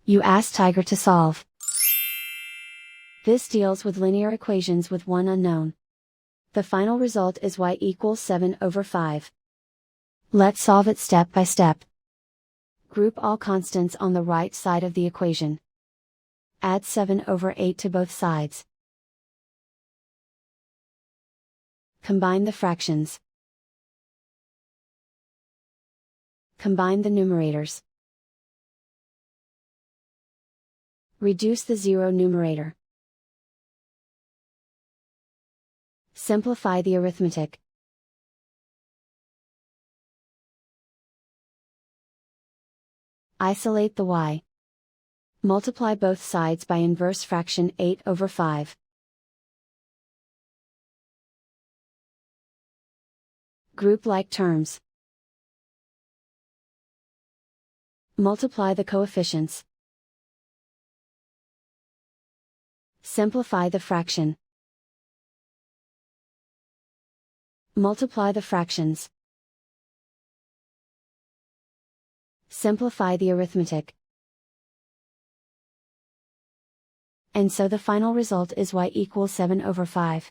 You ask Tiger to solve. This deals with linear equations with one unknown. The final result is y equals 7/5. Let's solve it step by step. Group all constants on the right side of the equation. Add 7/8 to both sides. Combine the fractions. Combine the numerators. Reduce the zero numerator. Simplify the arithmetic. Isolate the y. Multiply both sides by inverse fraction 8/5. Group like terms. Multiply the coefficients. Simplify the fraction. Multiply the fractions. Simplify the arithmetic. And so the final result is y equals 7/5.